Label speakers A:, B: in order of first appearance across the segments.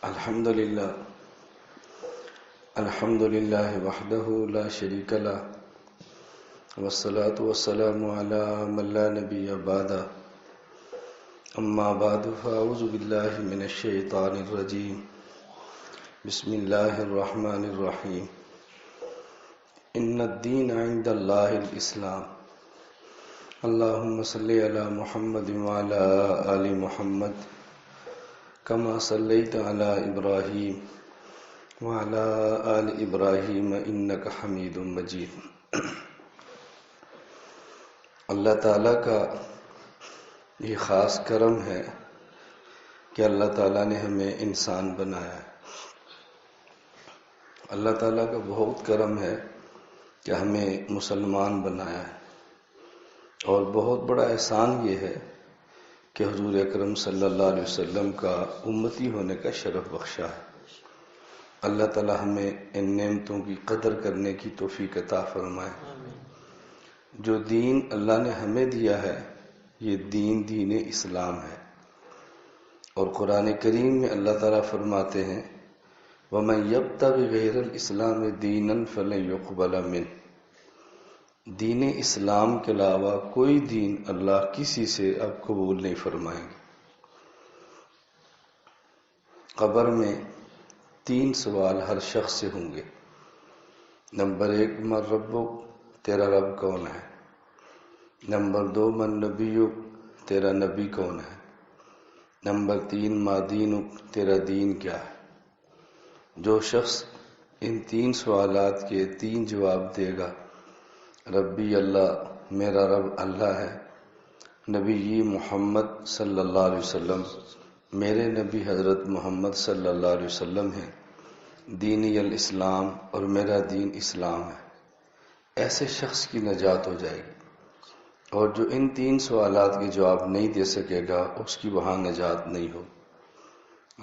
A: الحمد لله وحده لا شريك له والصلاة والسلام على من لا نبي بعده أما بعد فأعوذ بالله من الشيطان الرجيم بسم الله الرحمن الرحيم إن الدين عند الله الإسلام اللهم صل على محمد وعلى آل محمد كما صليت على إبراهيم وعلى آل إبراهيم إنك حميد مجيد۔ اللہ تعالیٰ کا یہ خاص کرم ہے کہ اللہ تعالیٰ نے ہمیں انسان بنایا ہے۔ اللہ تعالیٰ کا بہت کرم ہے کہ ہمیں مسلمان بنایا ہے، اور بہت بڑا احسان یہ ہے کہ حضور اکرم صلی اللہ علیہ وسلم کا امتی ہونے کا شرف بخشا ہے۔ اللہ تعالیٰ ہمیں ان نعمتوں کی قدر کرنے کی توفیق عطا فرمائے۔ جو دین اللہ نے ہمیں دیا ہے یہ دین اسلام ہے، اور قرآن کریم میں اللہ تعالیٰ فرماتے ہیں وَمَن يَبْتَغِ غَيْرَ الْإِسْلَامِ دِينًا فَلَن يُقْبَلَ مِنْهُ۔ دین اسلام کے علاوہ کوئی دین اللہ کسی سے اب قبول نہیں فرمائیں گے۔ قبر میں 3 سوال ہر شخص سے ہوں گے۔ نمبر 1، من ربک، تیرا رب کون ہے؟ نمبر 2، من نبیک، تیرا نبی کون ہے؟ نمبر 3، ما دینک، تیرا دین کیا ہے؟ جو شخص ان 3 سوالات کے 3 جواب دے گا، ربی اللہ، میرا رب اللہ ہے، نبی محمد صلی اللہ علیہ وسلم، میرے نبی حضرت محمد صلی اللہ علیہ وسلم ہیں، دینی الاسلام، اور میرا دین اسلام ہے، ایسے شخص کی نجات ہو جائے گی۔ اور جو ان 3 سوالات کے جواب نہیں دے سکے گا اس کی وہاں نجات نہیں ہو۔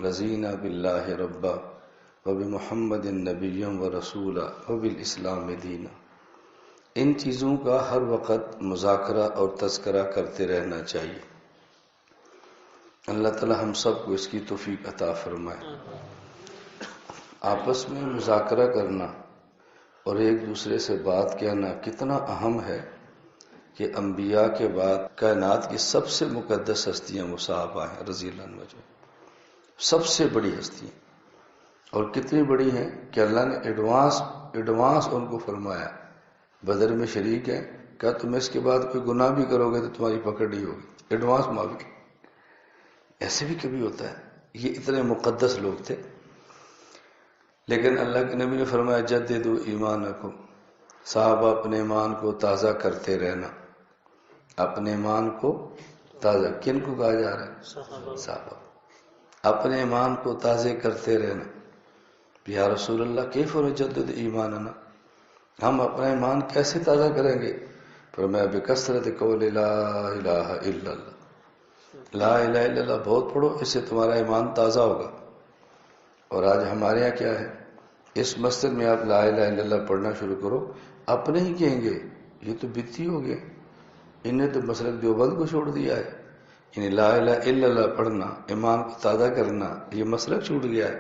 A: رضینا باللہ ربا وبمحمد نبی ورسولا وبالاسلام دینا۔ ان چیزوں کا ہر وقت مذاکرہ اور تذکرہ کرتے رہنا چاہیے۔ اللہ تعالی ہم سب کو اس کی توفیق عطا فرمائے۔ آپس میں مذاکرہ کرنا اور ایک دوسرے سے بات کہنا کتنا اہم ہے کہ انبیاء کے بعد کائنات کی سب سے مقدس ہستیاں وہ صحابہ ہیں رضی اللہ عنہ، سب سے بڑی ہستیاں، اور کتنی بڑی ہیں کہ اللہ نے ایڈوانس ان کو فرمایا، بدر میں شریک ہیں، کہا تم اس کے بعد کوئی گناہ بھی کرو گے تو تمہاری پکڑ نہیں ہوگی، ایڈوانس معافی۔ ایسے بھی کبھی ہوتا ہے، یہ اتنے مقدس لوگ تھے، لیکن اللہ کے نبی نے فرمایا جددوا ایمانکم، صحابہ اپنے ایمان کو تازہ کرتے رہنا۔ اپنے ایمان کو تازہ، کن کو کہا جا رہا ہے؟ صحابہ اپنے ایمان کو تازہ کرتے رہنا۔ یا رسول اللہ کیف نجدد ایماننا، ہم اپنا ایمان کیسے تازہ کریں گے؟ فرمایا بکثرت قول لا الہ الا اللہ، لا الہ الا اللہ بہت پڑھو، اس سے تمہارا ایمان تازہ ہوگا۔ اور آج ہمارے یہاں کیا ہے، اس مسجد میں آپ لا الہ الا اللہ پڑھنا شروع کرو، اپنے ہی کہیں گے یہ تو بدعتی ہو گیا، انہیں تو مسلک دیوبند کو چھوڑ دیا ہے، یعنی لا الہ الا اللہ پڑھنا، ایمان کو تازہ کرنا، یہ مسلک چھوٹ گیا ہے۔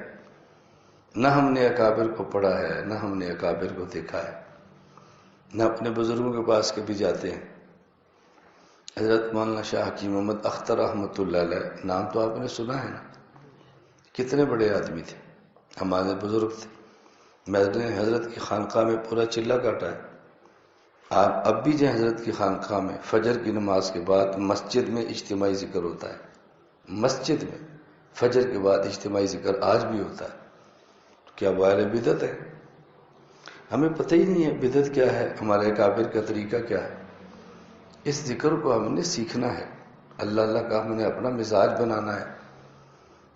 A: نہ ہم نے اکابر کو پڑھا ہے، نہ ہم نے اکابر کو دیکھا ہے، نہ اپنے بزرگوں کے پاس کبھی جاتے ہیں۔ حضرت مولانا شاہ حکیم محمد اختر رحمۃ اللہ علیہ، نام تو آپ نے سنا ہے نا، کتنے بڑے آدمی تھے، ہمارے بزرگ تھے۔ میں نے حضرت کی خانقاہ میں پورا چلہ کاٹا ہے۔ آپ اب بھی جائیں حضرت کی خانقاہ میں، فجر کی نماز کے بعد مسجد میں اجتماعی ذکر ہوتا ہے، مسجد میں فجر کے بعد اجتماعی ذکر آج بھی ہوتا ہے۔ کیا وائر بدعت ہے؟ ہمیں پتہ ہی نہیں ہے بدعت کیا ہے، ہمارے اکابر کا طریقہ کیا ہے۔ اس ذکر کو ہم نے سیکھنا ہے، اللہ اللہ کا ہم نے اپنا مزاج بنانا ہے۔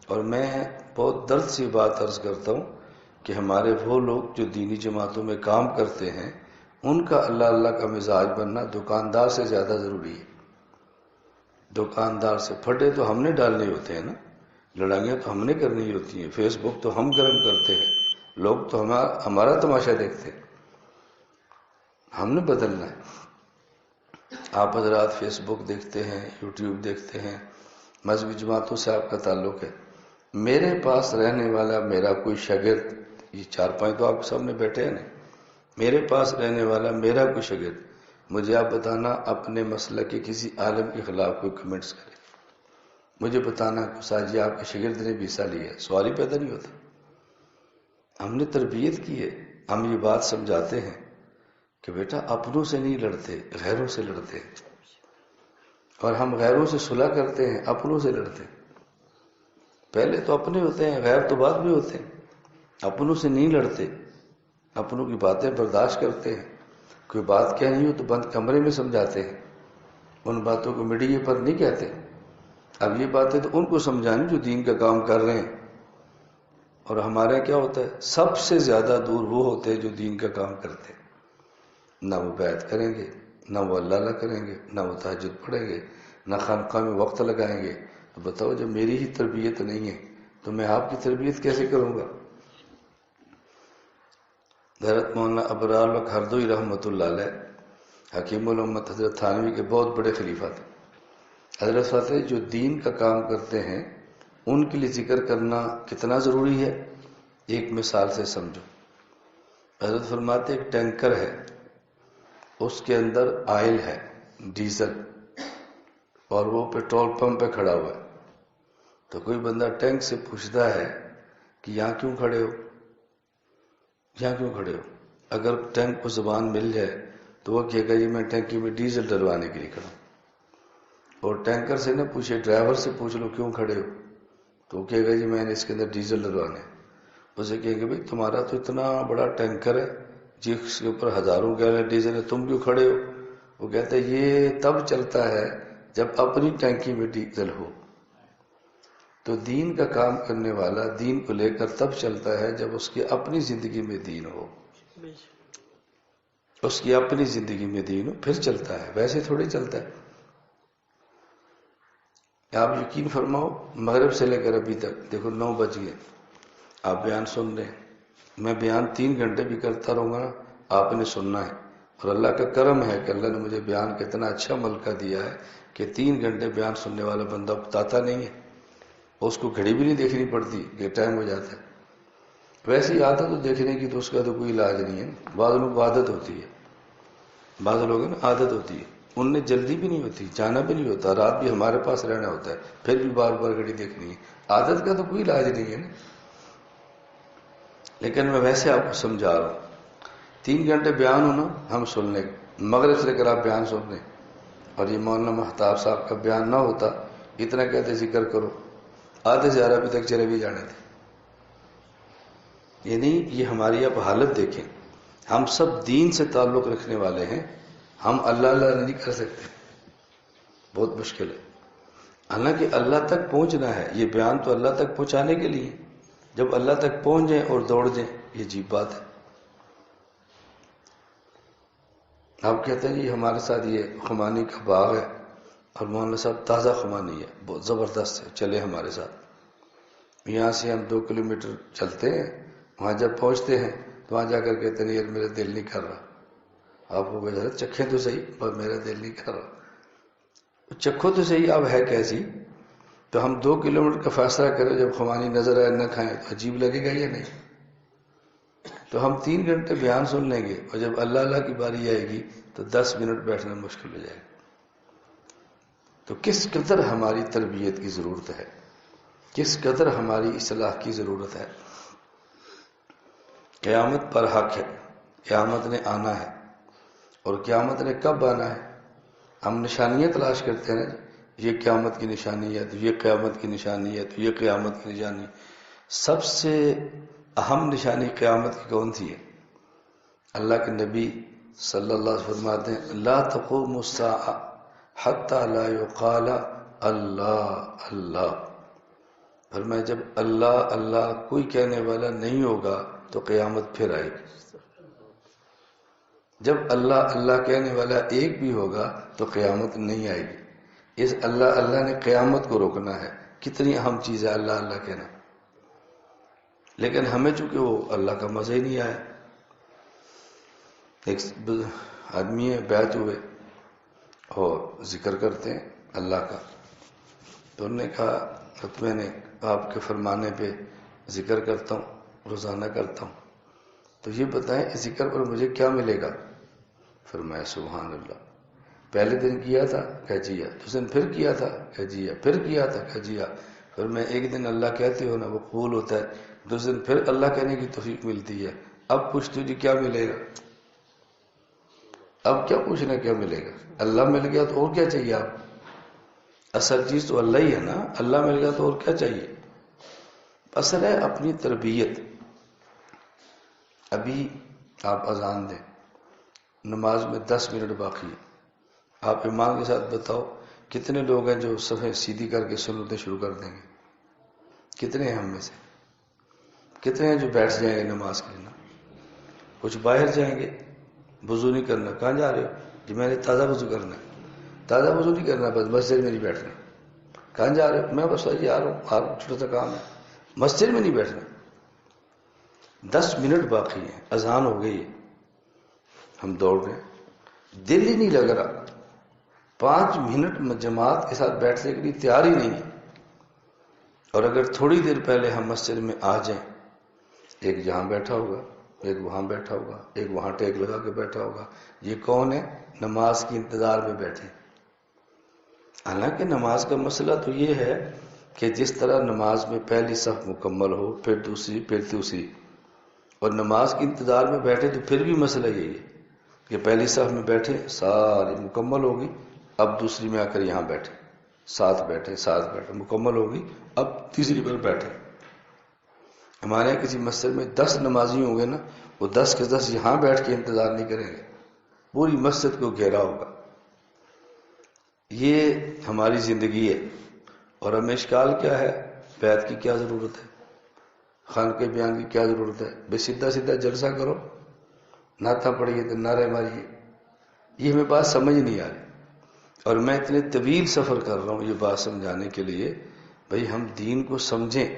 A: اور میں بہت درد سے بات عرض کرتا ہوں کہ ہمارے وہ لوگ جو دینی جماعتوں میں کام کرتے ہیں، ان کا اللہ اللہ کا مزاج بننا دکاندار سے زیادہ ضروری ہے۔ دکاندار سے پھٹے تو ہم نے ڈالنے ہوتے ہیں نا، لڑائیاں تو ہم نے کرنی ہوتی ہیں، فیس بک تو ہم گرم کرتے ہیں، لوگ تو ہمارا تماشا دیکھتے ہیں، ہم نے بدلنا ہے۔ آپ حضرات فیس بک دیکھتے ہیں، یوٹیوب دیکھتے ہیں، مذہبی جماعتوں سے آپ کا تعلق ہے، میرے پاس رہنے والا میرا کوئی شاگرد، یہ 4-5 تو آپ کے سامنے بیٹھے ہیں نا، میرے پاس رہنے والا میرا کوئی شاگرد، مجھے آپ بتانا اپنے مسلک کے کسی عالم کے خلاف کوئی کمنٹس کرے، مجھے بتانا کہ استاد جی آپ کے شاگرد نے بھی حصہ لیا ہے، سوال ہی پیدا نہیں ہوتا۔ ہم نے تربیت کی ہے، ہم یہ بات سمجھاتے ہیں کہ بیٹا اپنوں سے نہیں لڑتے، غیروں سے لڑتے ہیں، اور ہم غیروں سے صلح کرتے ہیں، اپنوں سے لڑتے ہیں۔ پہلے تو اپنے ہوتے ہیں، غیر تو بعد بھی ہوتے ہیں۔ اپنوں سے نہیں لڑتے، اپنوں کی باتیں برداشت کرتے ہیں، کوئی بات کہنی ہو تو بند کمرے میں سمجھاتے ہیں، ان باتوں کو میڈیا پر نہیں کہتے۔ اب یہ باتیں تو ان کو سمجھانی جو دین کا کام کر رہے ہیں، اور ہمارے یہاں کیا ہوتا ہے، سب سے زیادہ دور وہ ہوتے ہیں جو دین کا کام کرتے ہیں، نہ وہ بیعت کریں گے، نہ وہ اللہ کریں گے، نہ وہ تہجد پڑھیں گے، نہ خانقاہ میں وقت لگائیں گے۔ تو بتاؤ جب میری ہی تربیت نہیں ہے تو میں آپ کی تربیت کیسے کروں گا؟ حضرت مولانا ابرار الحق ہردوئی رحمۃ اللہ علیہ حکیم الامت حضرت تھانوی کے بہت بڑے خلیفہ تھے۔ حضرت فاتح جو دین کا کام کرتے ہیں ان کے لیے ذکر کرنا کتنا ضروری ہے، ایک مثال سے سمجھو۔ حضرت فرماتے ایک ٹینکر ہے، اس کے اندر آئل ہے، ڈیزل، اور وہ پیٹرول پمپ پہ کھڑا ہوا ہے۔ تو کوئی بندہ ٹینک سے پوچھتا ہے کہ یہاں کیوں کھڑے ہو، یہاں کیوں کھڑے ہو؟ اگر ٹینک کو زبان مل جائے تو وہ کہے گا جی میں ٹینکی میں ڈیزل ڈلوانے کے لیے کھڑا ہوں۔ اور ٹینکر سے نہ پوچھے، ڈرائیور سے پوچھ لو کیوں کھڑے ہو، تو وہ کہے گا جی میں نے اس کے اندر ڈیزل ڈلوانے۔ اسے کہیں گے بھائی تمہارا تو اتنا بڑا ٹینکر ہے جس کے اوپر ہزاروں گیلن ڈیزل ہے، تم کیوں کھڑے ہو؟ وہ کہتا ہے یہ تب چلتا ہے جب اپنی ٹینکی میں ڈیزل ہو۔ تو دین کا کام کرنے والا دین کو لے کر تب چلتا ہے جب اس کی اپنی زندگی میں دین ہو، اس کی اپنی زندگی میں دین ہو پھر چلتا ہے، ویسے تھوڑی چلتا ہے۔ آپ یقین فرماؤ مغرب سے لے کر ابھی تک دیکھو 9 بج گئے، آپ بیان سن رہے ہیں، میں بیان 3 گھنٹے بھی کرتا رہوں گا نا، آپ نے سننا ہے۔ اور اللہ کا کرم ہے کہ اللہ نے مجھے بیان کا اتنا اچھا ملکہ دیا ہے کہ 3 گھنٹے بیان سننے والا بندہ بتاتا نہیں ہے، اس کو گھڑی بھی نہیں دیکھنی پڑتی کہ ٹائم ہو جاتا ہے۔ ویسی عادت تو دیکھنے کی تو اس کا تو کوئی علاج نہیں ہے۔ بعض لوگ کو عادت ہوتی ہے، بعض لوگ نا عادت ہوتی ہے، ان نے جلدی بھی نہیں ہوتی، جانا بھی نہیں ہوتا، رات بھی ہمارے پاس رہنا ہوتا ہے، پھر بھی بار بار گھڑی دیکھنی ہے۔ عادت کا تو کوئی علاج نہیں ہے نا۔ لیکن میں ویسے آپ کو سمجھا رہا ہوں، 3 گھنٹے بیان ہونا ہم سن لیں، مغرب سے لے کر آپ بیان سن لیں، اور یہ مولانا مہتاب صاحب کا بیان نہ ہوتا، اتنا کہتے ذکر کرو، آدھے سے عربی تک چلے بھی جانے تھے۔ یعنی یہ ہماری اب حالت دیکھیں، ہم سب دین سے تعلق رکھنے والے ہیں، ہم اللہ نہیں کر سکتے، بہت مشکل ہے۔ حالانکہ اللہ تک پہنچنا ہے، یہ بیان تو اللہ تک پہنچانے کے لیے، جب اللہ تک پہنچ جائیں اور دوڑ جائیں یہ عجیب بات ہے۔ آپ کہتے ہیں جی ہمارے ساتھ یہ خمانی کا باغ ہے اور مولانا صاحب تازہ خمانی ہے، بہت زبردست ہے، چلے ہمارے ساتھ۔ یہاں سے ہم 2 کلومیٹر چلتے ہیں، وہاں جب پہنچتے ہیں تو وہاں جا کر کہتے ہیں یار میرا دل نہیں کر رہا۔ آپ کو بجا چکھیں تو صحیح، پر میرا دل نہیں کر رہا۔ چکھو تو صحیح، اب ہے کیسی؟ تو ہم 2 کلومیٹر کا فاصلہ کریں، جب خمانی نظر آئے نہ کھائیں تو عجیب لگے گا یا نہیں؟ تو ہم 3 گھنٹے بیان سن لیں گے، اور جب اللہ کی باری آئے گی تو 10 منٹ بیٹھنا مشکل ہو جائے گا۔ تو کس قدر ہماری تربیت کی ضرورت ہے، کس قدر ہماری اصلاح کی ضرورت ہے۔ قیامت پر حق ہے، قیامت نے آنا ہے، اور قیامت نے کب آنا ہے؟ ہم نشانیاں تلاش کرتے ہیں نا، یہ قیامت کی نشانی ہے، تو یہ قیامت کی نشانی ہے، تو یہ قیامت کی نشانی۔ سب سے اہم نشانی قیامت کی کون سی ہے؟ اللہ کے نبی صلی اللہ علیہ وسلم فرماتے ہیں لا تقوم الساعہ حتی لا یقال اللہ اللہ، فرمایا جب اللہ اللہ کوئی کہنے والا نہیں ہوگا تو قیامت پھر آئے گی۔ جب اللہ اللہ کہنے والا ایک بھی ہوگا تو قیامت نہیں آئے گی۔ اس اللہ نے قیامت کو روکنا ہے۔ کتنی اہم چیز ہے اللہ اللہ کہنا، لیکن ہمیں چونکہ وہ اللہ کا مزہ ہی نہیں آیا۔ ایک آدمی ہے، بیعت ہوئے اور ذکر کرتے ہیں اللہ کا، تو انہوں نے کہا میں نے آپ کے فرمانے پہ ذکر کرتا ہوں، روزانہ کرتا ہوں، تو یہ بتائیں اس ذکر پر مجھے کیا ملے گا؟ فرمایا سبحان اللہ، پہلے دن کیا تھا کہ جی ہاں، دوسرے دن پھر کیا تھا کہ جی ہاں، پھر کیا تھا کہ جی ہاں، پھر میں ایک دن اللہ کہتے ہو نا وہ قبول ہوتا ہے، دوسرے دن پھر اللہ کہنے کی توفیق ملتی ہے، اب پوچھتے جی کیا ملے گا؟ اب کیا پوچھنا کیا ملے گا؟ اللہ مل گیا تو اور کیا چاہیے آپ؟ اصل چیز تو اللہ ہی ہے نا، اللہ مل گیا تو اور کیا چاہیے؟ اصل ہے اپنی تربیت. ابھی آپ اذان دیں، نماز میں 10 منٹ باقی ہے، آپ ایمان کے ساتھ بتاؤ کتنے لوگ ہیں جو صفیں سیدھی کر کے سنتیں شروع کر دیں گے؟ کتنے ہیں ہم میں سے؟ کتنے ہیں جو بیٹھ جائیں گے نماز کے لیے؟ کچھ باہر جائیں گے، وضو نہیں کرنا. کہاں جا رہے ہو؟ جی میں نے تازہ وضو کرنا ہے. تازہ وضو نہیں کرنا، بس مسجد میں نہیں بیٹھنا. کہاں جا رہے ہو؟ میں بس آ رہا ہوں، چھوٹا سا کام ہے. مسجد میں نہیں بیٹھنا. 10 منٹ باقی ہیں، اذان ہو گئی ہے، ہم دوڑ رہے ہیں، دل ہی نہیں لگ رہا. 5 منٹ جماعت کے ساتھ بیٹھنے کے لیے تیار ہی نہیں ہے. اور اگر تھوڑی دیر پہلے ہم مسجد میں آ جائیں، ایک جہاں بیٹھا ہوگا، ایک وہاں بیٹھا ہوگا، ایک وہاں ٹیک لگا کے بیٹھا ہوگا. یہ کون ہے؟ نماز کی انتظار میں بیٹھے. حالانکہ نماز کا مسئلہ تو یہ ہے کہ جس طرح نماز میں پہلی صف مکمل ہو، پھر دوسری، پھر تیسری، اور نماز کے انتظار میں بیٹھے تو پھر بھی مسئلہ یہی ہے کہ پہلی صف میں بیٹھے، ساری مکمل ہوگی، اب دوسری میں آ کر یہاں بیٹھے، ساتھ بیٹھے، مکمل ہوگی، اب تیسری پر بیٹھے. ہمارے یہاں کسی مسجد میں 10 نمازی ہوں گے نا، وہ 10 کے 10 یہاں بیٹھ کے انتظار نہیں کریں گے، پوری مسجد کو گھیرا ہوگا. یہ ہماری زندگی ہے. اور ہمیں اشکال کیا ہے؟ بیعت کی کیا ضرورت ہے؟ خانقہ بیان کی کیا ضرورت ہے؟ بے سیدھا سیدھا جلسہ کرو، نعتیں پڑھیے تو نعرے ماریے. یہ ہمیں بات سمجھ نہیں آ رہی. اور میں اتنے طویل سفر کر رہا ہوں یہ بات سمجھانے کے لیے، بھئی ہم دین کو سمجھیں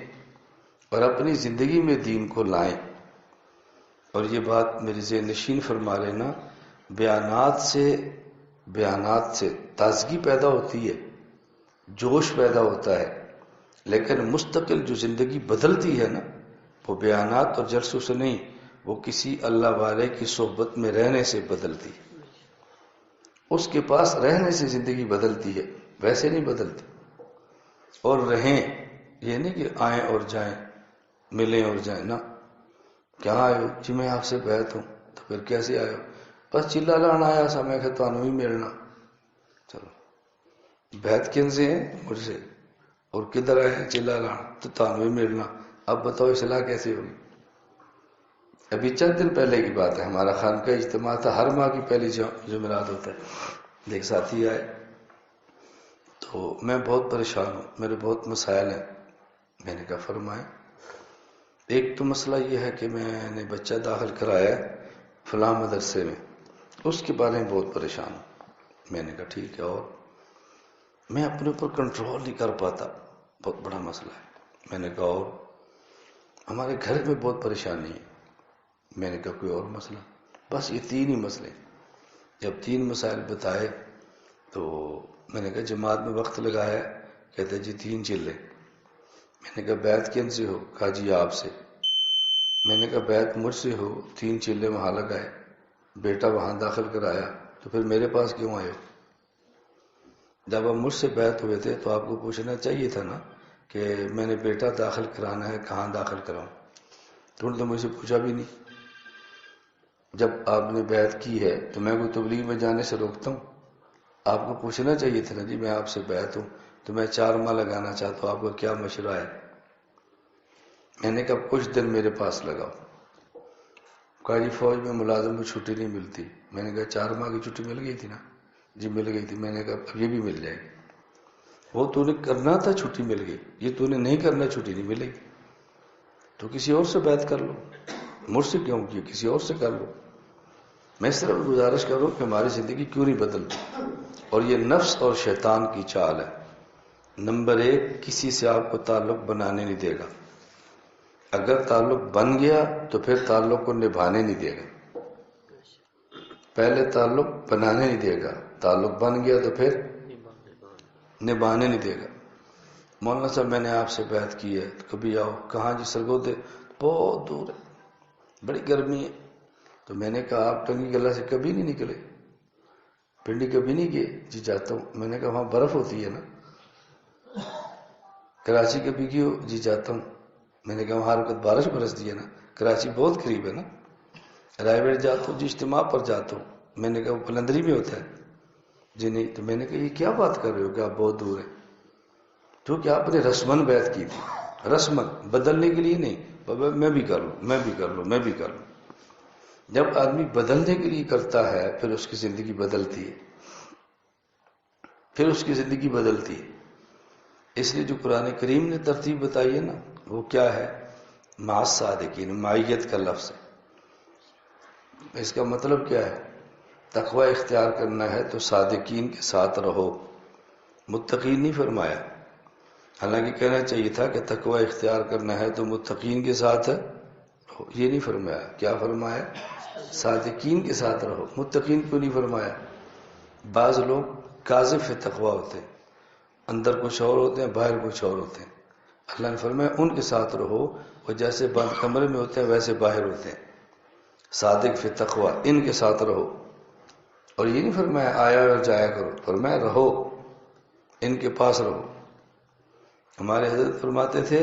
A: اور اپنی زندگی میں دین کو لائیں. اور یہ بات میری ذہن نشین فرما لینا، بیانات سے تازگی پیدا ہوتی ہے، جوش پیدا ہوتا ہے، لیکن مستقل جو زندگی بدلتی ہے نا، وہ بیانات اور جلسوں سے نہیں، وہ کسی اللہ والے کی صحبت میں رہنے سے بدلتی ہے. اس کے پاس رہنے سے زندگی بدلتی ہے، ویسے نہیں بدلتی. اور رہیں، یہ نہیں کہ آئیں اور جائیں، ملیں اور جائیں نا. کہاں آئے ہو؟ جی میں آپ سے بیعت ہوں. تو پھر کیسے آئے ہو؟ بس چلا لانا آیا سا، میں کہ تانوں ہی ملنا. چلو بیعت کن سے ہے؟ مجھ سے. اور کدھر آئے ہیں؟ چلا لانا. تو تانوں ہی ملنا. اب بتاؤ اصلاح کیسے ہوگی؟ ابھی چند دن پہلے کی بات ہے، ہمارا خانقاہ اجتماع تھا، ہر ماہ کی پہلی جمعرات ہوتا ہے. ایک ساتھی آئے تو میں بہت پریشان ہوں، میرے بہت مسائل ہیں. میں نے کہا فرمائیں. ایک تو مسئلہ یہ ہے کہ میں نے بچہ داخل کرایا فلاں مدرسے میں، اس کے بارے میں بہت پریشان ہوں. میں نے کہا ٹھیک ہے، اور میں اپنے اوپر کنٹرول نہیں کر پاتا، بہت بڑا مسئلہ ہے. میں نے کہا اور ہمارے گھر میں بہت پریشانی ہے. میں نے کہا کوئی اور مسئلہ؟ بس یہ 3 ہی مسئلے. جب 3 مسائل بتائے تو میں نے کہا جماعت میں وقت لگایا. کہتے جی 3 چلے. میں نے کہا بیعت کن سے ہو؟ کہا جی آپ سے. میں نے کہا بیعت مجھ سے ہو، 3 چلے وہاں لگائے، بیٹا وہاں داخل کرایا، تو پھر میرے پاس کیوں آئے ہو؟ جب آپ مجھ سے بیعت ہوئے تھے تو آپ کو پوچھنا چاہیے تھا نا کہ میں نے بیٹا داخل کرانا ہے، کہاں داخل کراؤں؟ تو انہوں نے مجھ سے پوچھا بھی نہیں. جب آپ نے بیعت کی ہے تو میں کوئی تبلیغ میں جانے سے روکتا ہوں؟ آپ کو پوچھنا چاہیے تھا نا جی میں آپ سے بیعت ہوں تو میں 4 ماہ لگانا چاہتا ہوں، آپ کا کیا مشورہ ہے؟ میں نے کہا کچھ دن میرے پاس لگاؤ. کہا جی فوج میں ملازم کو چھٹی نہیں ملتی. میں نے کہا 4 ماہ کی چھٹی مل گئی تھی نا؟ جی مل گئی تھی. میں نے کہا اب یہ بھی مل جائے گی. وہ تو نے کرنا تھا، چھٹی مل گئی. یہ تو نے نہیں کرنا، چھٹی نہیں ملے گی. تو کسی اور سے بیعت کر لو. مجھ سے کیوں کی؟ کسی اور سے کر لو. میں صرف گزارش کروں کہ ہماری زندگی کیوں نہیں بدلتی. اور یہ نفس اور شیطان کی چال ہے. نمبر 1، کسی سے آپ کو تعلق بنانے نہیں دے گا. اگر تعلق بن گیا تو پھر تعلق کو نبھانے نہیں دے گا. پہلے تعلق بنانے نہیں دے گا، تعلق بن گیا تو پھر نبھانے نہیں دے گا. مولانا صاحب میں نے آپ سے بیعت کی ہے، کبھی آؤ. کہاں جی؟ سرگودے. بہت دور ہے، بڑی گرمی ہے. تو میں نے کہا آپ ٹنگی گلہ سے کبھی نہیں نکلے، پنڈی کبھی نہیں گئے؟ جی جاتا ہوں. میں نے کہا وہاں برف ہوتی ہے نا. کراچی کبھی گئے ہو؟ جی جاتا ہوں. میں نے کہا وہاں ہر وقت بارش برستی ہے نا. کراچی بہت قریب ہے نا. رائے بیٹ جاتا ہوں. جی اجتماع پر جاتا ہوں. میں نے کہا وہ پلندری میں ہوتا ہے. جی نہیں. تو میں نے کہا یہ کیا بات کر رہے ہو کہ آپ بہت دور ہیں؟ تو کہ آپ نے رسمن بیعت کی تھی. رسمن بدلنے کے لیے نہیں. بابا میں بھی کر لوں، میں بھی کر لوں، میں بھی کر لوں. جب آدمی بدلنے کے لیے کرتا ہے پھر اس کی زندگی بدلتی ہے، پھر اس کی زندگی بدلتی ہے. اس لیے جو قرآن کریم نے ترتیب بتائی ہے نا وہ کیا ہے؟ مع الصادقین، معیت کا لفظ ہے. اس کا مطلب کیا ہے؟ تقوی اختیار کرنا ہے تو صادقین کے ساتھ رہو. متقین نہیں فرمایا. حالانکہ کہنا چاہیے تھا کہ تقوی اختیار کرنا ہے تو متقین کے ساتھ رہو. یہ نہیں فرمایا. کیا فرمایا؟ صادقین کے ساتھ رہو. متقین کیوں نہیں فرمایا؟ بعض لوگ قاذف تقوی ہوتے ہیں، اندر کچھ اور ہوتے ہیں، باہر کچھ اور ہوتے ہیں. اللہ نے فرمایا ان کے ساتھ رہو، وہ جیسے بند کمرے میں ہوتے ہیں ویسے باہر ہوتے ہیں. صادق فی تقوی، ان کے ساتھ رہو. اور یہ نہیں فرمایا آیا اور جایا کرو، فرمایا رہو، ان کے پاس رہو. ہمارے حضرت فرماتے تھے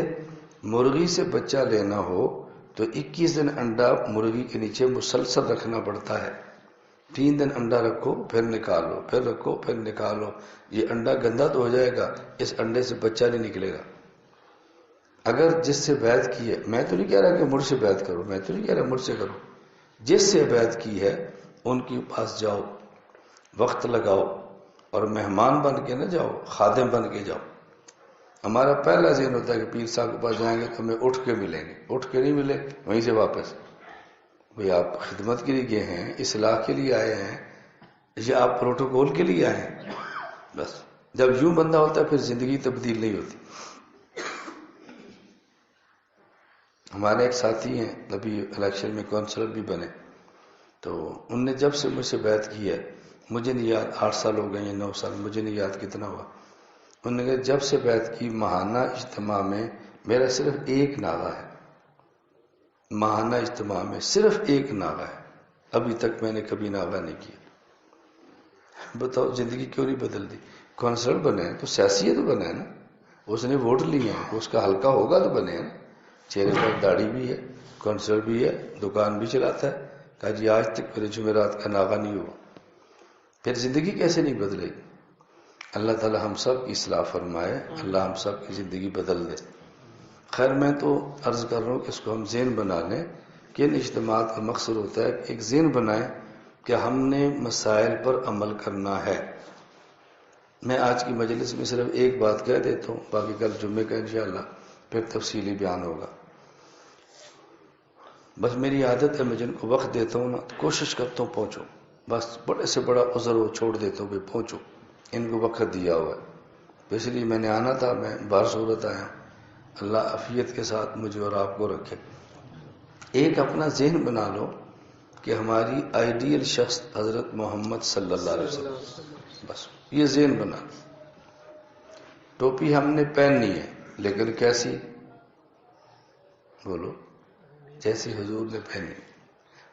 A: مرغی سے بچہ لینا ہو تو 21 دن انڈا مرغی کے نیچے مسلسل رکھنا پڑتا ہے. 3 دن انڈا رکھو پھر نکالو، پھر رکھو پھر نکالو. یہ انڈا گندا تو ہو جائے گا، اس انڈے سے بچہ نہیں نکلے گا. اگر جس سے بیعت کی ہے، میں تو نہیں کہہ رہا کہ مجھ سے بیعت کرو، میں تو نہیں کہہ رہا مجھ سے کرو، جس سے بیعت کی ہے ان کے پاس جاؤ، وقت لگاؤ، اور مہمان بن کے نہ جاؤ، خادم بن کے جاؤ. ہمارا پہلا ذہن ہوتا ہے کہ پیر صاحب کے پاس جائیں گے تو ہمیں اٹھ کے ملیں گے، اٹھ کے نہیں ملے وہیں سے واپس. بھئی آپ خدمت کے لیے گئے ہیں، اصلاح کے لیے آئے ہیں، یا آپ پروٹوکول کے لیے آئے ہیں؟ بس جب یوں بندہ ہوتا ہے پھر زندگی تبدیل نہیں ہوتی. ہمارے ایک ساتھی ہیں ابھی الیکشن میں کونسلر بھی بنے، تو ان نے جب سے مجھ سے بیعت کی ہے، مجھے نہیں یاد 8 سال ہو گئے یا 9 سال، مجھے نہیں یاد کتنا ہوا. انہوں نے کہا جب سے بیعت کی ماہانہ اجتماع میں میرا صرف ایک نعرہ ہے، ماہانہ اجتماع میں صرف ایک نعرہ ہے. ابھی تک میں نے کبھی نعرہ نہیں کیا. بتاؤ زندگی کیوں نہیں بدل دی؟ کونسلر بنے ہیں تو سیاسی ہے تو بنے ہیں نا، اس نے ووٹ لیے ہیں، اس کا حلقہ ہوگا تو بنے ہیں نا. چہرے پر داڑھی بھی ہے، کونسلر بھی ہے، دکان بھی چلاتا ہے. کہا جی آج تک میرے جمعرات کا ناغہ نہیں ہوا. پھر زندگی کیسے نہیں بدلے گی؟ اللہ تعالی ہم سب کی اصلاح فرمائے، اللہ ہم سب کی زندگی بدل دے. خیر میں تو عرض کر رہا ہوں کہ اس کو ہم ذہن بنا لیں کہ ان اجتماعات کا مقصد ہوتا ہے کہ ایک ذہن بنائیں کہ ہم نے مسائل پر عمل کرنا ہے. میں آج کی مجلس میں صرف ایک بات کہہ دیتا ہوں، باقی کل جمعے کا انشاءاللہ پھر تفصیلی بیان ہوگا. بس میری عادت ہے میں جن کو وقت دیتا ہوں نا کوشش کرتا ہوں پہنچو، بس بڑے سے بڑا عذر ہو چھوڑ دیتا ہوں کہ پہنچو، ان کو وقت دیا ہوا ہے. اس لیے میں نے آنا تھا، میں بار صورت آیا. اللہ عافیت کے ساتھ مجھے اور آپ کو رکھے. ایک اپنا ذہن بنا لو کہ ہماری آئیڈیل شخص حضرت محمد صلی اللہ علیہ وسلم، بس یہ ذہن بنا. ٹوپی ہم نے پہننی ہے لیکن کیسی؟ بولو، جیسی حضور نے پہنی.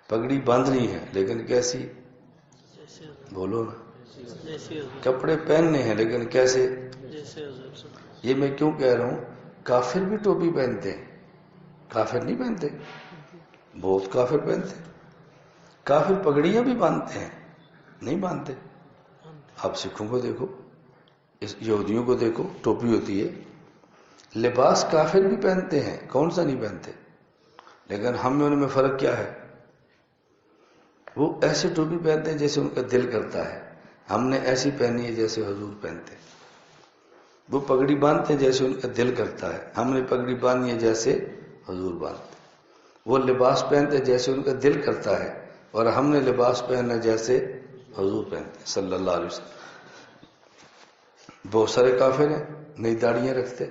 A: پگڑی باندھنی ہے لیکن کیسی؟ بولو نا. کپڑے پہننے ہیں لیکن کیسے؟ یہ میں کیوں کہہ رہا ہوں؟ کافر بھی ٹوپی پہنتے ہیں، کافر نہیں پہنتے؟ بہت کافر پہنتے. کافر پگڑیاں بھی باندھتے ہیں؟ نہیں باندھتے. آپ سکھوں کو دیکھو، اس یہودیوں کو دیکھو، ٹوپی ہوتی ہے. لباس کافر بھی پہنتے ہیں، کون سا نہیں پہنتے؟ لیکن ہم میں ان میں فرق کیا ہے؟ وہ ایسے ٹوپی پہنتے ہیں جیسے ان کا دل کرتا ہے، ہم نے ایسی پہنی ہے جیسے حضور پہنتے. وہ پگڑی باندھتے ہیں جیسے ان کا دل کرتا ہے، ہم نے پگڑی باندھی ہے جیسے حضور باندھتے. وہ لباس پہنتے ہیں جیسے ان کا دل کرتا ہے، اور ہم نے لباس پہنا جیسے حضور پہنتے ہیں صلی اللہ علیہ وسلم. بہت سارے کافر ہیں نئی داڑیاں رکھتے،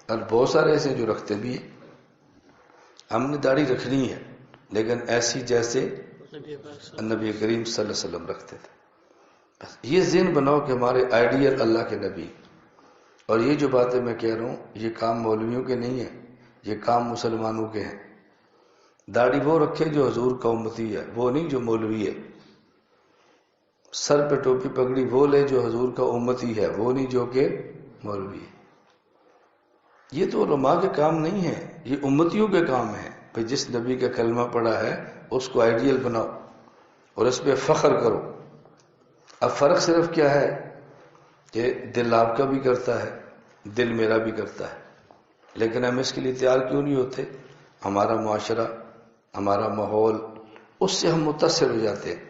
A: اور بہت سارے ایسے جو رکھتے بھی ہیں. ہم نے داڑھی رکھنی ہے لیکن ایسی جیسے نبی کریم صلی اللہ علیہ وسلم رکھتے تھے. بس یہ ذہن بناؤ کہ ہمارے آئیڈیل اللہ کے نبی. اور یہ جو باتیں میں کہہ رہا ہوں یہ کام مولویوں کے نہیں ہیں، یہ کام مسلمانوں کے ہیں۔ داڑھی وہ رکھے جو حضور کا امتی ہے، وہ نہیں جو مولوی ہے۔ سر پہ ٹوپی پگڑی وہ لے جو حضور کا امتی ہے، وہ نہیں جو کہ مولوی ہے۔ یہ تو علماء کے کام نہیں ہے، یہ امتیوں کے کام ہے۔ بھئی جس نبی کا کلمہ پڑھا ہے اس کو آئیڈیل بناؤ اور اس پہ فخر کرو۔ اب فرق صرف کیا ہے کہ دل آپ کا بھی کرتا ہے، دل میرا بھی کرتا ہے، لیکن ہم اس کے لیے تیار کیوں نہیں ہوتے؟ ہمارا معاشرہ، ہمارا ماحول، اس سے ہم متاثر ہو جاتے ہیں،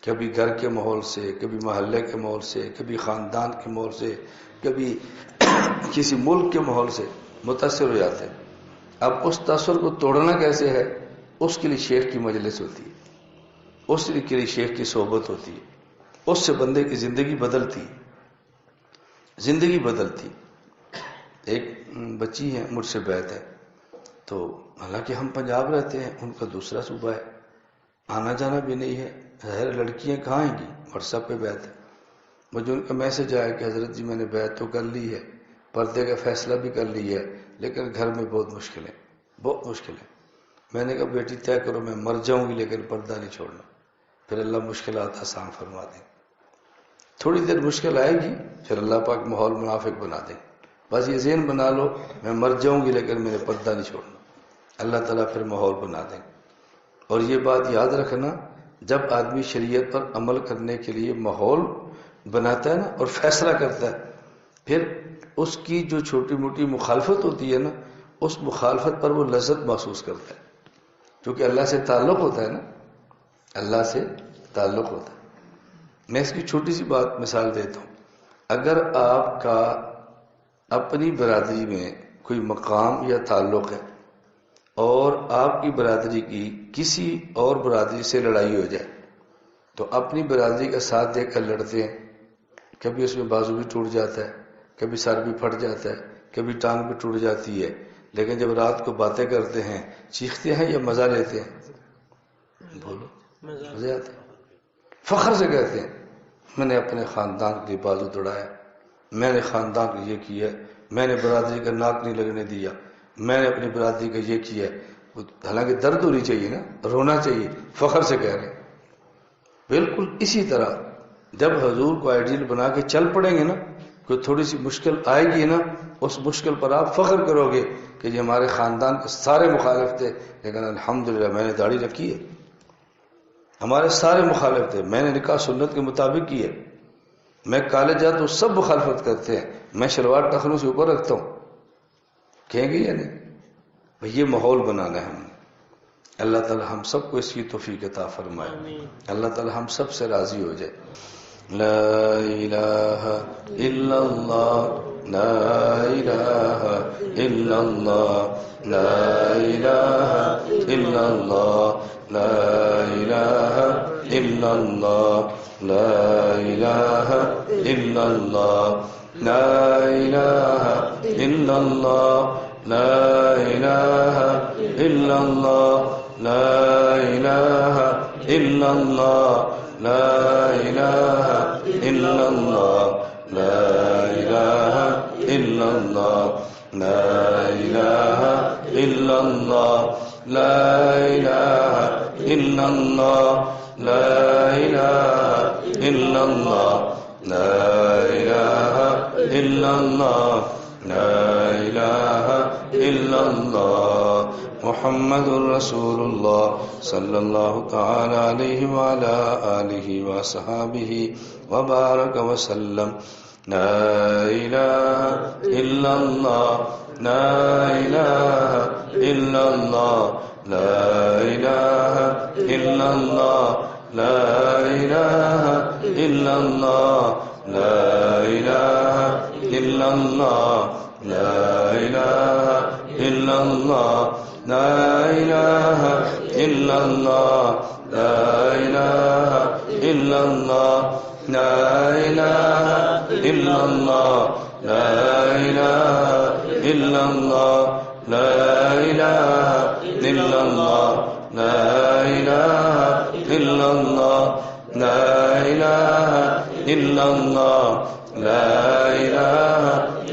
A: کبھی گھر کے ماحول سے، کبھی محلے کے ماحول سے، کبھی خاندان کے ماحول سے، کبھی کسی ملک کے ماحول سے متاثر ہو جاتے ہیں۔ اب اس تاثر کو توڑنا کیسے ہے؟ اس کے لیے شیخ کی مجلس ہوتی ہے، اس کے لیے شیخ کی صحبت ہوتی ہے، اس سے بندے کی زندگی بدلتی، زندگی بدلتی۔ ایک بچی ہے مجھ سے بیعت ہے، تو حالانکہ ہم پنجاب رہتے ہیں، ان کا دوسرا صوبہ ہے، آنا جانا بھی نہیں ہے، ظاہر لڑکیاں کہاں آئیں گی؟ واٹس ایپ پہ بیعت ہے۔ مجھے ان کا میسج آیا کہ حضرت جی میں نے بیعت تو کر لی ہے، پردے کا فیصلہ بھی کر لی ہے، لیکن گھر میں بہت مشکل ہے، بہت مشکل ہے۔ میں نے کہا بیٹی طے کرو میں مر جاؤں گی لیکن پردہ نہیں چھوڑنا، پھر اللہ مشکلات آسان فرما دیں۔ تھوڑی دیر مشکل آئے گی، پھر اللہ پاک ماحول منافق بنا دیں۔ بس یہ ذہن بنا لو میں مر جاؤں گی لیکن میرے پردہ نہیں چھوڑنا، اللہ تعالیٰ پھر ماحول بنا دیں۔ اور یہ بات یاد رکھنا، جب آدمی شریعت پر عمل کرنے کے لیے ماحول بناتا ہے نا اور فیصلہ کرتا ہے، پھر اس کی جو چھوٹی موٹی مخالفت ہوتی ہے نا، اس مخالفت پر وہ لذت محسوس کرتا ہے، کیونکہ اللہ سے تعلق ہوتا ہے نا، اللہ سے تعلق ہوتا ہے۔ میں اس کی چھوٹی سی بات مثال دیتا ہوں۔ اگر آپ کا اپنی برادری میں کوئی مقام یا تعلق ہے اور آپ کی برادری کی کسی اور برادری سے لڑائی ہو جائے تو اپنی برادری کا ساتھ دے کر لڑتے ہیں، کبھی اس میں بازو بھی ٹوٹ جاتا ہے، کبھی سر بھی پھٹ جاتا ہے، کبھی ٹانگ بھی ٹوٹ جاتی ہے، لیکن جب رات کو باتیں کرتے ہیں چیختے ہیں یا مزہ لیتے ہیں؟ بولو، مزہ آتا ہے، فخر سے کہتے ہیں میں نے اپنے خاندان کے بازو توڑایا، میں نے خاندان کو یہ کیا، میں نے برادری کا ناک نہیں لگنے دیا، میں نے اپنی برادری کا یہ کیا۔ حالانکہ درد ہونی چاہیے نا، رونا چاہیے، فخر سے کہہ رہے ہیں۔ بالکل اسی طرح جب حضور کو آئیڈیل بنا کے چل پڑیں گے نا، کوئی تھوڑی سی مشکل آئے گی نا، اس مشکل پر آپ فخر کرو گے کہ یہ ہمارے خاندان کے سارے مخالف تھے لیکن الحمدللہ میں نے داڑھی رکھی ہے، ہمارے سارے مخالف تھے، میں نے نکاح سنت کے مطابق کی ہے، میں کالج جاتا ہوں سب مخالفت کرتے ہیں، میں شلوار ٹخنوں سے اوپر رکھتا ہوں، کہیں گے یا نہیں؟ یہ ماحول بنانا ہے ہم نے۔ اللہ تعالی ہم سب کو اس کی توفیق عطا فرمائے، اللہ تعالی ہم سب سے راضی ہو جائے۔ لا الہ الا اللہ، لا الہ الا اللہ، لا الہ الا اللہ، لا الہ الا اللہ، لا الہ الا اللہ، لا الہ الا اللہ، لا الہ الا اللہ، لا الہ الا اللہ، لا الہ الا اللہ، لا الہ الا اللہ، لا الہ الا اللہ، لا الہ الا اللہ، لا الہ الا اللہ، لا الہ الا اللہ، لا الہ الا اللہ، محمد رسول اللہ صلی اللہ تعالی علیہ وعلی آلہ وصحبہ وبارک وسلم۔ لا الہ الا اللہ، لا الہ الا اللہ، لا الہ الا اللہ، لا الہ الا اللہ، لا الہ الا اللہ، لا الہ الا اللہ، لا الہ الا اللہ، لا الہ الا اللہ، لا الہ الا اللہ، لا الہ الا اللہ، لا الہ الا اللہ، لا الہ الا اللہ، لا الہ الا اللہ، لا الہ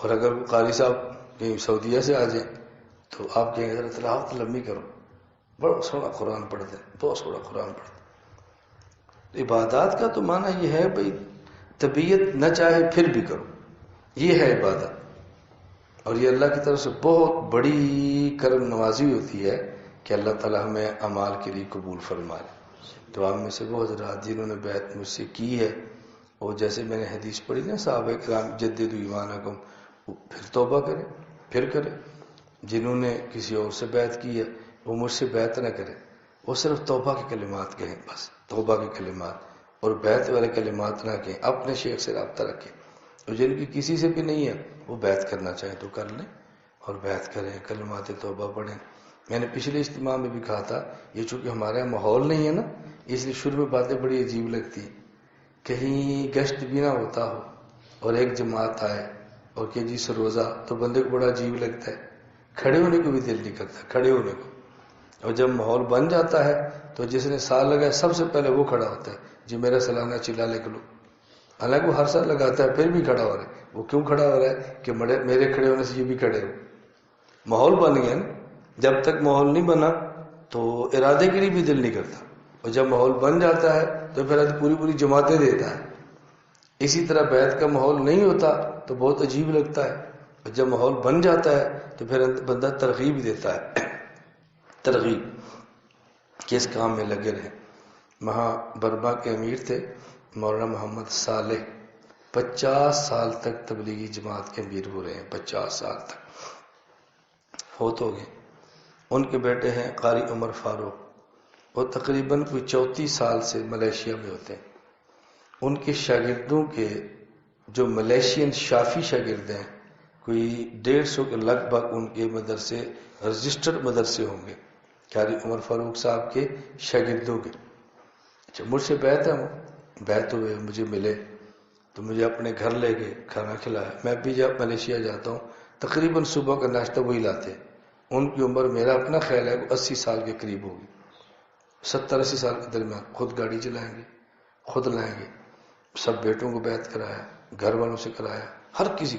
A: اور اگر قاری صاحب کہیں سعودیہ سے آ جائیں تو آپ کہیں گے تلاوت لمبی کرو، بڑا سونا قرآن پڑھتے ہیں، بہت سونا قرآن پڑھتے ہیں۔ عبادات کا تو معنی یہ ہے بھائی طبیعت نہ چاہے پھر بھی کرو، یہ ہے عبادت۔ اور یہ اللہ کی طرف سے بہت بڑی کرم نوازی ہوتی ہے کہ اللہ تعالیٰ ہمیں اعمال کے لیے قبول فرمائے۔ تو آپ میں سے وہ حضرات جنہوں نے بیعت مجھ سے کی ہے، اور جیسے میں نے حدیث پڑھی نا صحابہ کرام جددوا ایمانکم، پھر توبہ کریں، پھر کریں۔ جنہوں نے کسی اور سے بیعت کی ہے وہ مجھ سے بیعت نہ کرے، وہ صرف توبہ کے کلمات کہیں، بس توبہ کے کلمات، اور بیعت والے کلمات نہ کہیں، اپنے شیخ سے رابطہ رکھیں۔ اور جن کی کسی سے بھی نہیں ہے وہ بیعت کرنا چاہیں تو کر لیں اور بیعت کریں، کلمات توبہ پڑھیں۔ میں نے پچھلے اجتماع میں بھی کہا تھا، یہ چونکہ ہمارے یہاں ماحول نہیں ہے نا، اس لیے شروع میں باتیں بڑی عجیب لگتی ہیں۔ کہیں گشت بھی نہ ہوتا ہو اور ایک جماعت آئے اور کہ جی سروزہ، تو بندے کو بڑا عجیب لگتا ہے، کھڑے ہونے کو بھی دل نہیں کرتا، کھڑے ہونے کو۔ اور جب ماحول بن جاتا ہے تو جس نے سال لگایا سب سے پہلے وہ کھڑا ہوتا ہے، جی میرا سالانہ چلا لے لو۔ حالانکہ وہ ہر سال لگاتا ہے پھر بھی کھڑا ہو رہا ہے۔ وہ کیوں کھڑا ہو رہا ہے کہ میرے کھڑے ہونے سے یہ بھی کھڑے ہو۔ ماحول بن گیا نا، جب تک ماحول نہیں بنا تو ارادے کے لیے بھی دل نہیں کرتا، اور جب ماحول بن جاتا ہے تو پھر پوری جماعتیں دیتا ہے۔ اسی طرح بیعت کا ماحول نہیں ہوتا تو بہت عجیب لگتا ہے، اور جب ماحول بن جاتا ہے تو پھر بندہ ترغیب دیتا ہے، ترغیب کہ اس کام میں لگے رہیں۔ وہاں برما کے امیر تھے مولانا محمد صالح، 50 سال تک تبلیغی جماعت کے امیر ہو رہے ہیں، 50 سال تک فوت ہو گئے۔ ان کے بیٹے ہیں قاری عمر فاروق، وہ تقریباً کوئی 34 سال سے ملیشیا میں ہوتے ہیں۔ ان کے شاگردوں کے جو ملیشین شافی شاگرد ہیں کوئی 150 کے لگ بھگ ان کے مدرسے رجسٹرڈ مدرسے ہوں گے، قاری عمر فاروق صاحب کے شاگردوں کے۔ اچھا، مجھ سے بیعت ہے، وہ بیعت ہوئے، مجھے ملے تو مجھے اپنے گھر لے گئے، کھانا کھلایا۔ میں بھی جب ملیشیا جاتا ہوں تقریباً صبح کا ناشتہ وہی لاتے ہیں۔ ان کی عمر میرا اپنا خیال ہے 80 سال کے قریب ہوگی، 70-80 سال کے درمیان۔ خود گاڑی چلائیں گے، خود لائیں گے، سب بیٹوں کو بیعت کرایا، گھر والوں سے کرایا، ہر کسی۔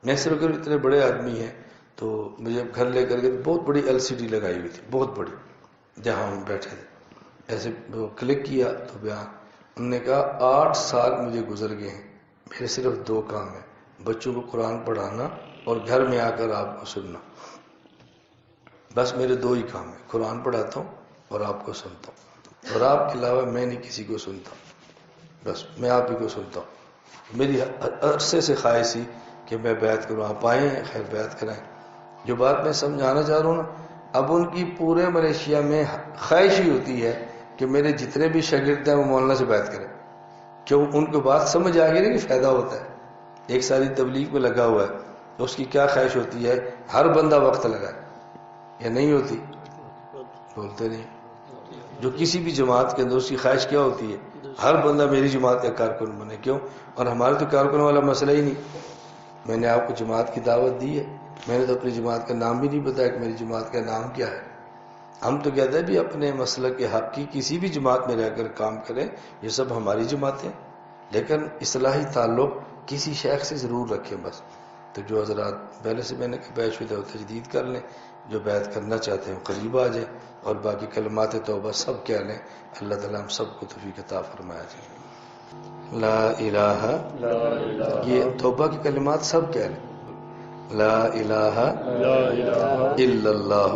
A: میں صرف اگر اتنے بڑے آدمی ہیں تو مجھے گھر لے کر کے بہت بڑی LCD لگائی ہوئی تھی، بہت بڑی، جہاں ہم بیٹھے تھے۔ ایسے کلک کیا تو بیان، انہوں نے کہا 8 سال مجھے گزر گئے ہیں، میرے صرف 2 کام ہیں، بچوں کو قرآن پڑھانا اور گھر میں آ کر آپ کو سننا۔ بس میرے 2 ہی کام ہیں، قرآن پڑھاتا ہوں اور آپ کو سنتا ہوں، اور آپ کے علاوہ میں نہیں کسی کو سنتا، بس میں آپ ہی کو سنتا ہوں۔ میری عرصے سے خواہش تھی کہ میں بیعت کروں، آپ آئے ہیں، خیر بیعت کرائیں۔ جو بات میں سمجھانا چاہ رہا ہوں نا، اب ان کی پورے ملیشیا میں خواہش ہی ہوتی ہے کہ میرے جتنے بھی شاگرد ہیں وہ مولانا سے بیعت کریں، کیوں ان کو بات سمجھ آ گئی نا کہ فائدہ ہوتا ہے۔ ایک ساری تبلیغ میں لگا ہوا ہے تو اس کی کیا خواہش ہوتی ہے، ہر بندہ وقت لگائے، یا نہیں ہوتی؟ بولتے نہیں۔ جو کسی بھی جماعت کے اندر اس کی خواہش کیا ہوتی ہے، ہر بندہ میری جماعت کا کارکن بنے، کیوں؟ اور ہمارے تو کارکن والا مسئلہ ہی نہیں۔ میں نے آپ کو جماعت کی دعوت دی ہے، میں نے تو اپنی جماعت کا نام بھی نہیں بتایا کہ میری جماعت کا نام کیا ہے۔ ہم تو کہتے ہیں بھی اپنے مسلک کے حق کی کسی بھی جماعت میں رہ کر کام کریں، یہ سب ہماری جماعتیں، لیکن اصلاحی تعلق کسی شیخ سے ضرور رکھیں بس۔ تو جو حضرات پہلے سے میں نے بیعت شدہ ہو تجدید کر لیں، جو بیعت کرنا چاہتے ہیں قریب آ جائیں، اور باقی کلمات توبہ سب کہہ لیں۔ اللہ تعالیٰ ہم سب کو توفیق عطا فرمایا جائے۔ لا الہ، یہ توبہ کی کلمات سب کہہ لیں۔ لا الہ الا اللہ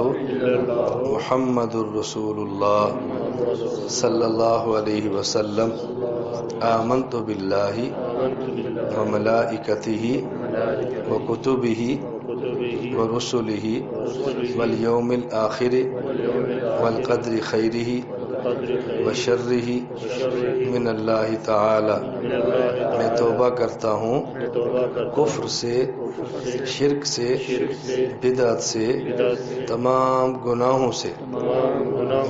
A: محمد الرسول اللہ صلی اللہ علیہ وسلم، آمنت باللہ وملائکتہ وکتبہ ورسلہ والیوم الآخر والقدر خیرہ وشرہ من اللہ تعالی۔ میں توبہ کرتا ہوں کفر سے، شرک سے، بدعت سے، تمام گناہوں سے۔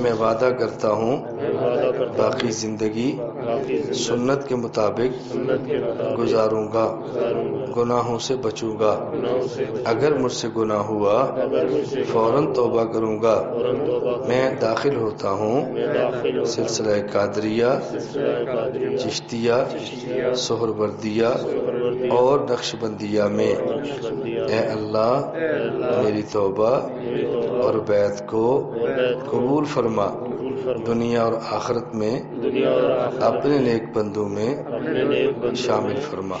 A: میں وعدہ کرتا ہوں باقی زندگی سنت کے مطابق گزاروں گا، گناہوں سے بچوں گا، اگر مجھ سے گناہ ہوا فوراً توبہ کروں گا۔ میں داخل ہوتا ہوں سلسلہ قادریہ چشتیہ، سہروردیہ اور نقشبندیہ میں اے اللہ میری توبہ اور بیعت کو قبول فرما، دنیا اور آخرت میں اپنے نیک بندوں میں شامل فرما۔